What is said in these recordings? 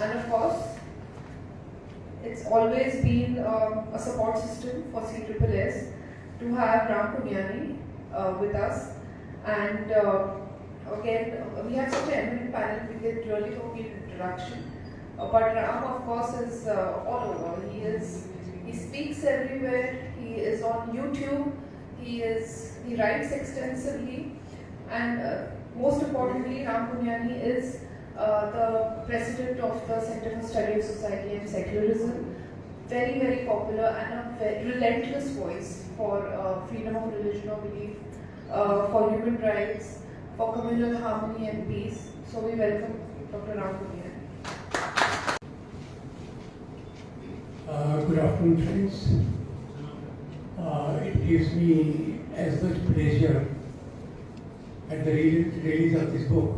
And of course, it's always been a support system for CSSS to have Ram Punyani with us. And again, we have such an eminent panel, we did really don't need introduction. But Ram, of course, is all over. He speaks everywhere. He is on YouTube. He writes extensively, and most importantly, Ram Punyani is the president of the Center for Study of Society and Secularism. Very, very popular and a very relentless voice for freedom of religion or belief, for human rights, for communal harmony and peace. So we welcome Dr. Ram Punyani. Good afternoon, friends. It gives me as much pleasure at the release of this book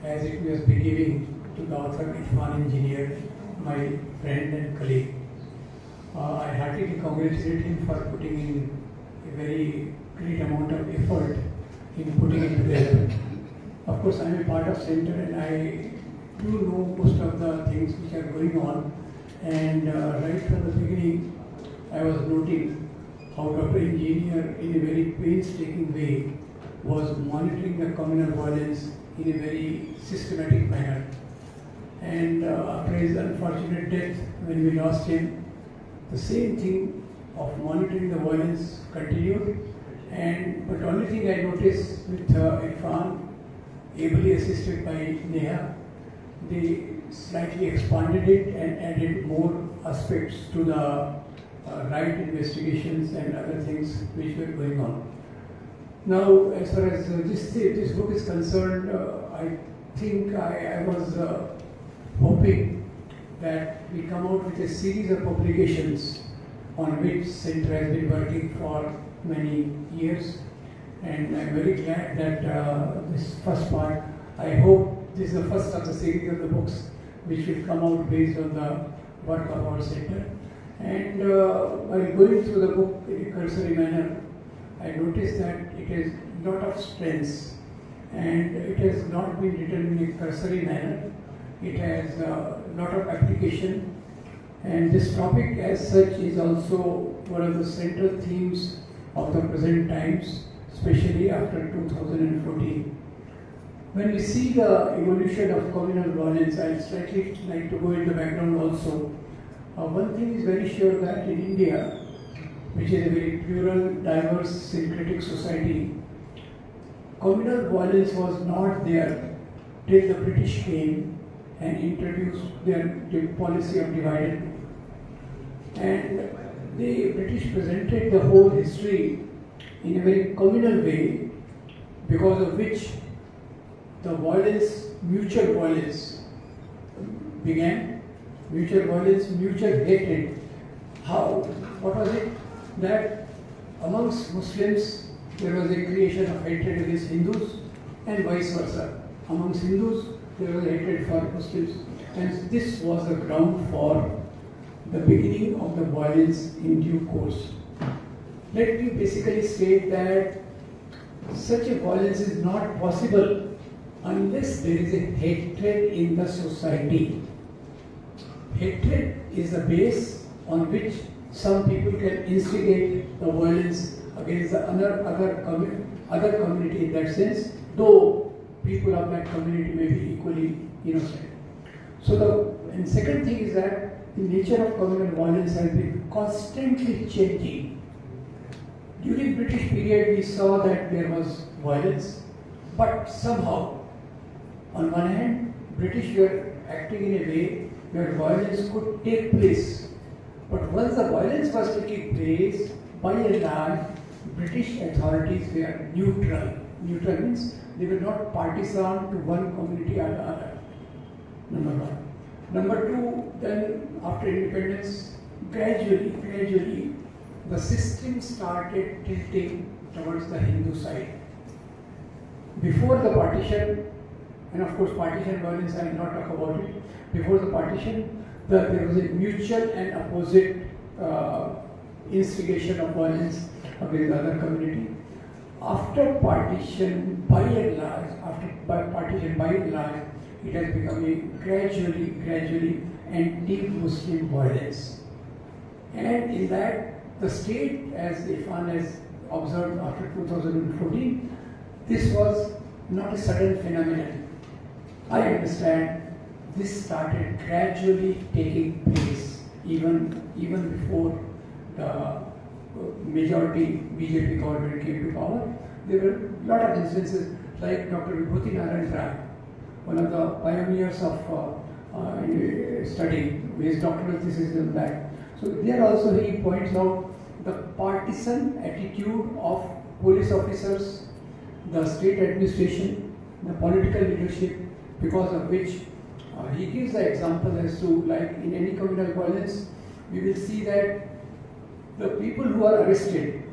as it was be giving to the author Irfan Engineer, my friend and colleague. I heartily congratulate him for putting in a very great amount of effort in putting it together. Of course, I am a part of Center and I do know most of the things which are going on. And right from the beginning, I was noting how Dr. Engineer, in a very painstaking way, was monitoring the communal violence in a very systematic manner. And after his unfortunate death, when we lost him, the same thing of monitoring the violence continued. But the only thing I noticed with Irfan, ably assisted by Neha, they slightly expanded it and added more aspects to the right investigations and other things which were going on. Now, as far as this book is concerned, I think I was hoping that we come out with a series of publications on which Center has been working for many years, and I'm very glad that this first part, I hope this is the first of the series of the books which will come out based on the work of our center. And while going through the book in a cursory manner, I noticed that it has a lot of strengths and it has not been written in a cursory manner. It has a lot of application, and this topic as such is also one of the central themes of the present times, especially after 2014. When we see the evolution of communal violence, I'd slightly like to go in the background also. One thing is very sure that in India, which is a very plural, diverse, syncretic society, communal violence was not there till the British came and introduced their policy of divide and rule. And the British presented the whole history in a very communal way, because of which the violence, mutual violence began. Mutual violence, mutual hatred. How? What was it? That amongst Muslims there was a creation of hatred against Hindus, and vice versa. Amongst Hindus there was hatred for Muslims, and this was the ground for the beginning of the violence in due course. Let me basically state that such a violence is not possible unless there is a hatred in the society. Hatred is the base on which some people can instigate the violence against the other community in that sense, though people of that community may be equally innocent. So and second thing is that the nature of communal violence has been constantly changing. During British period we saw that there was violence, but somehow, on one hand, British were acting in a way where violence could take place. But once the violence was taking place, by and large, British authorities were neutral. Neutral means they were not partisan to one community or the other. Number one. Number two, then after independence, gradually, the system started tilting towards the Hindu side. Before the partition, and of course partition violence, I will not talk about it. Before the partition, there was a mutual and opposite instigation of violence against the other community. After partition, by and large, it has become a gradually anti-Muslim violence. And in that, the state, as Irfan has observed after 2014, this was not a sudden phenomenon. I understand this started gradually taking place even before the majority BJP government came to power. There were a lot of instances like Dr. Ram, one of the pioneers of studying his doctoral thesis on that. So there also he points out the partisan attitude of police officers, the state administration, the political leadership, because of which he gives the example as to, like in any communal violence, we will see that the people who are arrested,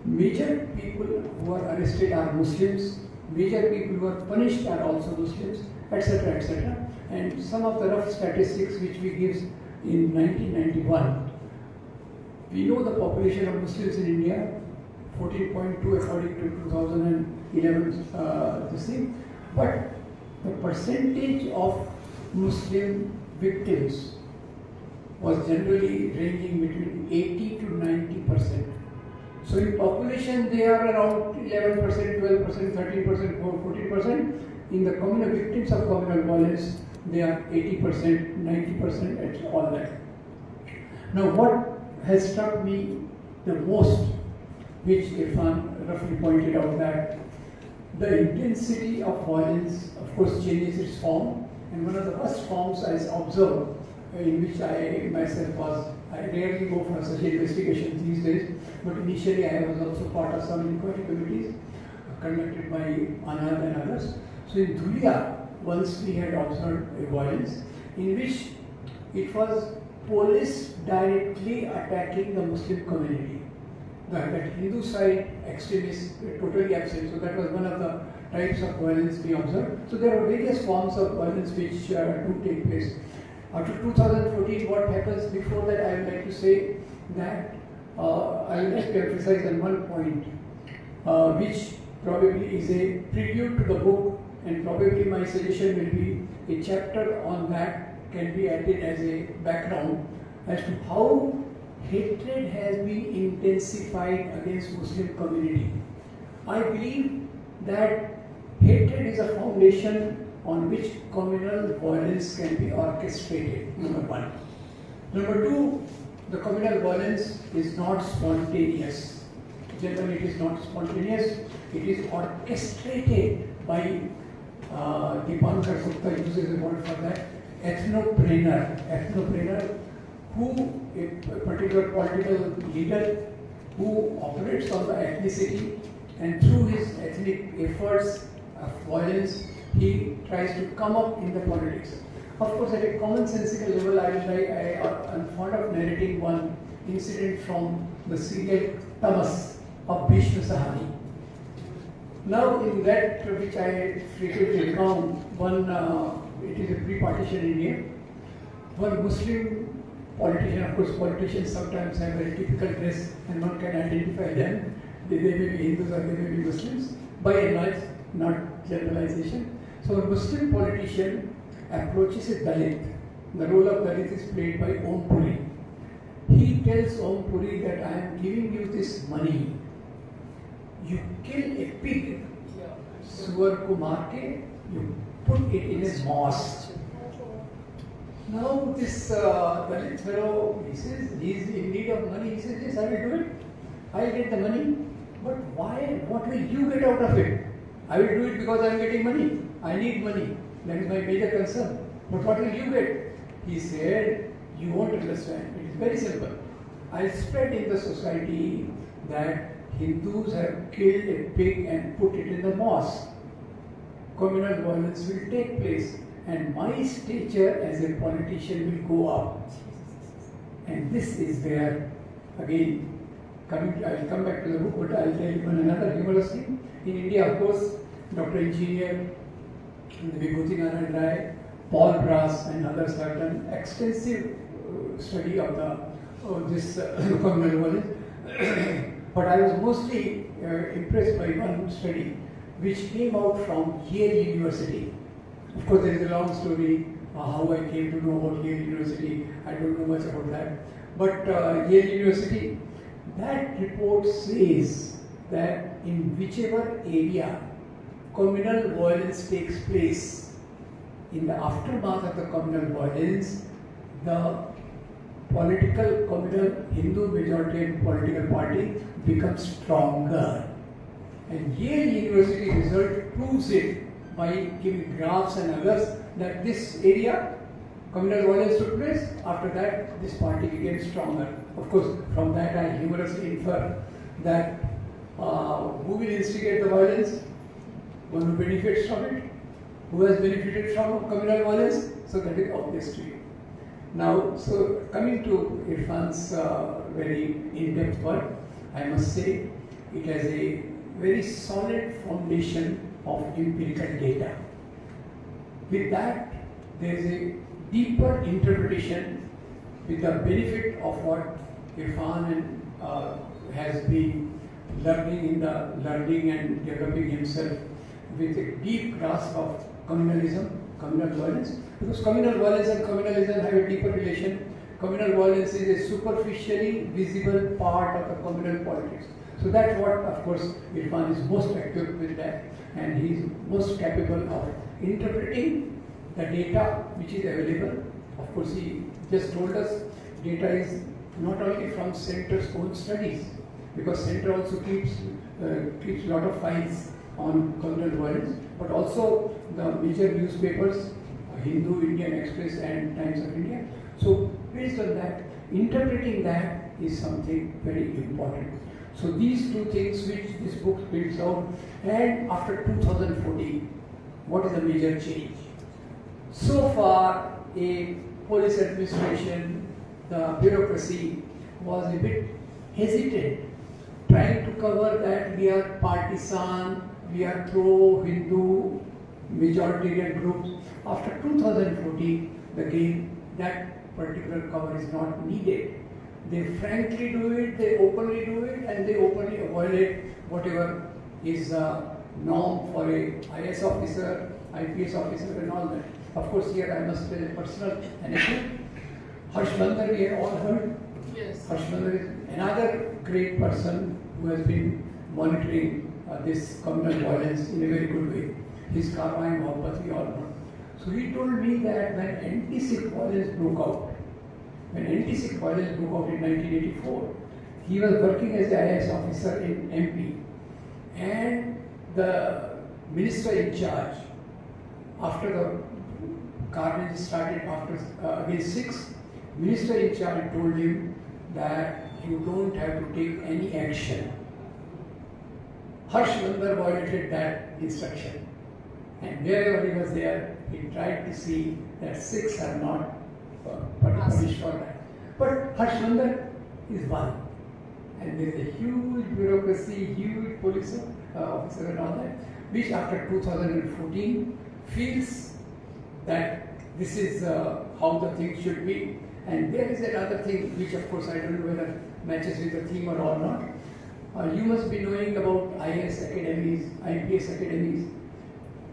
major people who are arrested are Muslims, major people who are punished are also Muslims, etc., etc. And some of the rough statistics which we give in 1991, we know the population of Muslims in India, 14.2 according to 2011 this thing, but the percentage of Muslim victims was generally ranging between 80 to 90%. So in population they are around 11%, 12%, 13%, 14%. In the communal victims of communal violence, they are 80%, 90%, and all that. Now what has struck me the most, which Irfan roughly pointed out, that the intensity of violence of course changes its form, and one of the first forms I observed, in which I myself was, I rarely go for such investigations these days, but initially I was also part of some inquiry committees conducted by Anand and others. So in Dhulia, once we had observed a violence in which it was police directly attacking the Muslim community. That Hindu side extremists were totally absent. So that was one of the types of violence we observed. So there are various forms of violence which do take place. After 2014, what happens before that, I would like to say that I would like to emphasize on one point, which probably is a preview to the book, and probably my suggestion will be a chapter on that can be added as a background as to how hatred has been intensified against Muslim community. I believe that hatred is a foundation on which communal violence can be orchestrated, number one. Number two, the communal violence is not spontaneous. Generally it is not spontaneous, it is orchestrated by, Dipankar Gupta uses a word for that, ethnopreneur, who a particular political leader who operates on the ethnicity, and through his ethnic efforts of violence, he tries to come up in the politics. Of course, at a commonsensical level, I am fond of narrating one incident from the serial Tamas of Bhishma Sahani. Now, in that which I frequently recount, it is a pre-partition India, one Muslim politician, of course politicians sometimes have very typical dress and one can identify them. They may be Hindus or they may be Muslims, by and large, not generalization. So a Muslim politician approaches a Dalit. The role of Dalit is played by Om Puri. He tells Om Puri that I am giving you this money. You kill a pig, Suwar ko maar ke, you put it in a mosque. Now this Dalit fellow, he says he is in need of money. He says, yes, I will do it. I will get the money. But why? What will you get out of it? I will do it because I am getting money. I need money. That is my major concern. But what will you get? He said, you won't understand. It is very simple. I spread in the society that Hindus have killed a pig and put it in the mosque. Communal violence will take place and my stature as a politician will go up. And this is where, again, I will come back to the book, but I will tell you one another humorous thing. In India, of course, Dr. Engineer, Vibhuti Rai, Paul Brass and others have done extensive study of this communal violence. But I was mostly impressed by one study which came out from Yale University. Of course, there is a long story how I came to know about Yale University. I don't know much about that. But Yale University, that report says that in whichever area communal violence takes place, in the aftermath of the communal violence, the political communal Hindu majority political party becomes stronger. And Yale University result proves it by giving graphs and others that this area communal violence took place. After that, this party became stronger. Of course, from that I humorously infer that who will instigate the violence? One who benefits from it. Who has benefited from communal violence? So that is obvious to you. Now, so coming to Irfan's very in-depth work, I must say it has a very solid foundation of empirical data. With that, there is a deeper interpretation with the benefit of what Irfan has been learning and developing himself with a deep grasp of communalism, communal violence, because communal violence and communalism have a deeper relation. Communal violence is a superficially visible part of the communal politics. So that's what, of course, Irfan is most active with that, and he is most capable of interpreting the data which is available. Of course, he just told us data is not only from Centre's own studies, because Centre also keeps a lot of files on communal violence, but also the major newspapers, Hindu, Indian Express and Times of India. So based on that, interpreting that is something very important. So these two things which this book builds out, and after 2014, what is the major change? So far, a police administration, the bureaucracy was a bit hesitant, trying to cover that we are partisan, we are pro-Hindu majoritarian groups. After 2014, again, that particular cover is not needed. They frankly do it, they openly do it, and they openly avoid whatever is norm for a IS officer, IPS officer and all that. Of course, here I must tell a personal anecdote. Harsh Bandar, we have all heard. Yes. Harsh Bandar is another great person who has been monitoring this communal violence in a very good way. His karma and mohabbat we all know. So he told me that when anti-Sikh violence broke out, in 1984, he was working as an IAS officer in MP, and the minister in charge, after the carnage started against Sikhs, minister in charge told him that you don't have to take any action. Harsh Bandar violated that instruction, and wherever he was there, he tried to see that Sikhs are not punished for that. But Harsh Bandar is one, and there is a huge bureaucracy, huge police officer and all that, which after 2014 feels that this is how the thing should be. And there is another thing which, of course, I don't know whether matches with the theme or not. You must be knowing about IAS academies, IPS academies.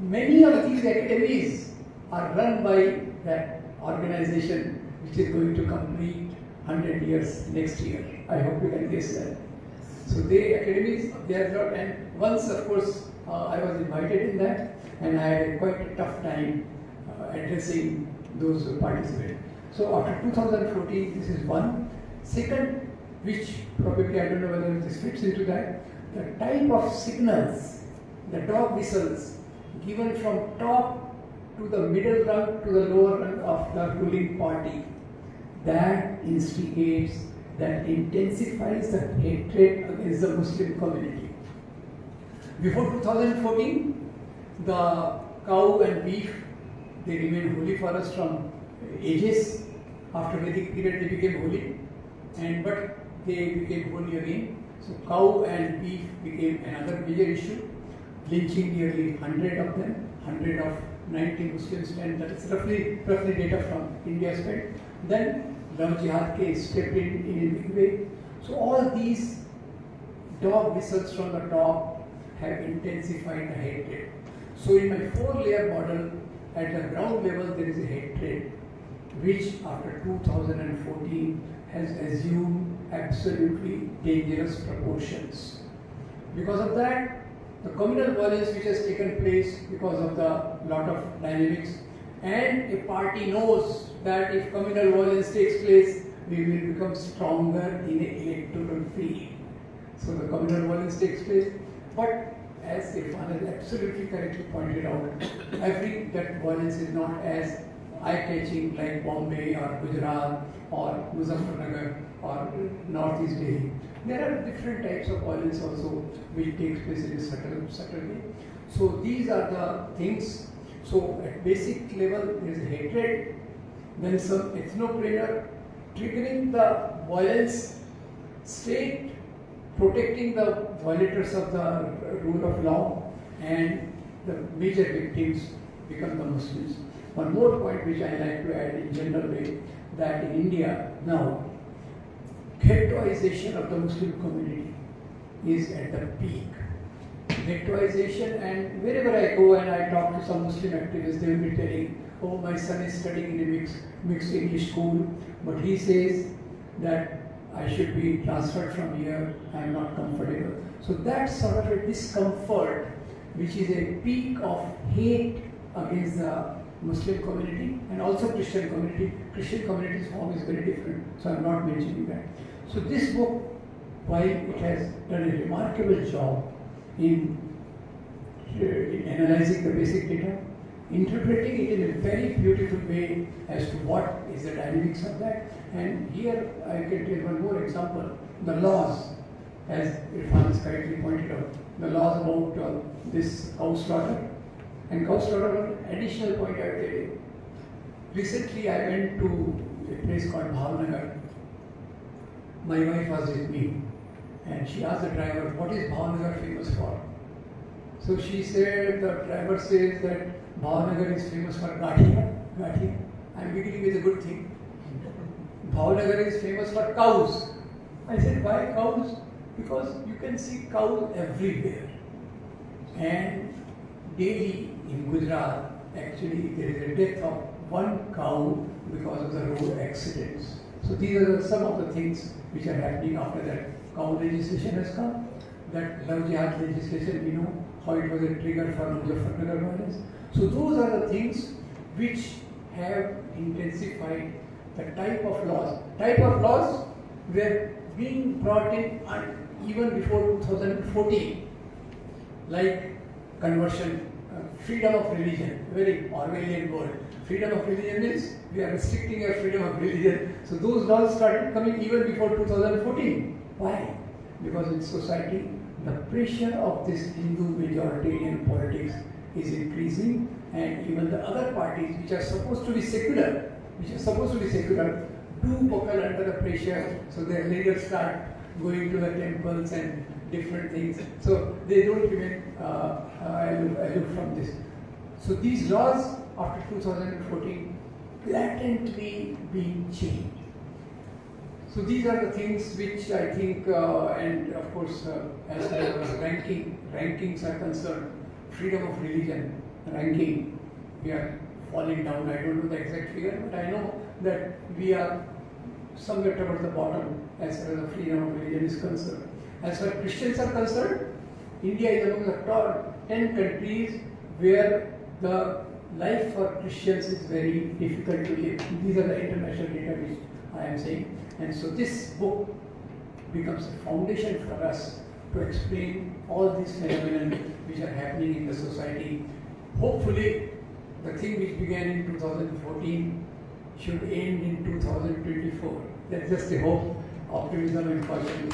Many of these academies are run by that organization which is going to complete 100 years next year. I hope you can guess that. So the academies, they are not, and once, of course, I was invited in that, and I had quite a tough time addressing those participants. So after 2014, this is one. Second, which probably I don't know whether this fits into that, the type of signals, the dog whistles given from top to the middle rung to the lower rung of the ruling party, that instigates, that intensifies the hatred against the Muslim community. Before 2014, the cow and beef, they remained holy for us from ages. After Vedic period, they became holy, but they became holy again. So cow and beef became another major issue. Lynching nearly 100 of them, 100 of 90 Muslims, and that is roughly data from India spent. Then love jihad case stepped in a big way. So all these dog whistles from the top have intensified the hatred. So in my 4-layer model, at the ground level there is a hatred which after 2014 has assumed absolutely dangerous proportions. Because of that, the communal violence which has taken place because of the lot of dynamics, and a party knows that if communal violence takes place, we will become stronger in an electoral field. So the communal violence takes place, but as Irfan has absolutely correctly pointed out, that violence is not as eye-catching like Bombay or Gujarat or Muzaffarnagar or Northeast Delhi. There are different types of violence also which takes place in a subtle way. So these are the things. So at basic level there is hatred, then some ethnopreneur triggering the violence, state protecting the violators of the rule of law, and the major victims become the Muslims. One more point which I like to add in general way, that in India now, ghettoization of the Muslim community is at the peak. Ghettoization, and wherever I go and I talk to some Muslim activists, they will be telling, oh, my son is studying in a mixed English school, but he says that I should be transferred from here, I am not comfortable. So that's sort of a discomfort, which is a peak of hate against the Muslim community and also Christian community. Christian community's form is very different, so I'm not mentioning that. So this book, while it has done a remarkable job in analyzing the basic data, interpreting it in a very beautiful way as to what is the dynamics of that. And here I can take one more example. The laws, as Irfan has correctly pointed out, the laws about this cow slaughter. And cow slaughter, one additional point I will tell you. Recently I went to a place called Bhavnagar. My wife was with me and she asked the driver, what is Bhavnagar famous for? So she said, the driver says that Bhavnagar is famous for Gathia. I'm beginning with a good thing. Bhavnagar is famous for cows. I said, why cows? Because you can see cows everywhere. And daily in Gujarat, actually there is a death of one cow because of the road accidents. So these are some of the things which are happening after that cow legislation has come. That love jihad legislation, we know how it was a trigger for Muzaffarnagar violence. So those are the things which have intensified the type of laws. Type of laws were being brought in even before 2014, like conversion, freedom of religion, very Orwellian word. Freedom of religion means we are restricting your freedom of religion. So those laws started coming even before 2014. Why? Because in society, the pressure of this Hindu majoritarian politics is increasing, and even the other parties which are supposed to be secular, do buckle under the pressure, so their leaders start going to the temples and different things. So they don't remain aloof from this. So these laws after 2014 blatantly being changed. So these are the things which I think, and of course, as far as rankings are concerned, freedom of religion ranking, we are falling down. I don't know the exact figure, but I know that we are somewhere towards the bottom as far as the freedom of religion is concerned. As far as Christians are concerned, India is among the top 10 countries where the life for Christians is very difficult to live. These are the international data which I am saying. And so this book becomes a foundation for us to explain all these phenomena which are happening in the society. Hopefully, the thing which began in 2014 should end in 2024. That's just a hope, optimism and caution.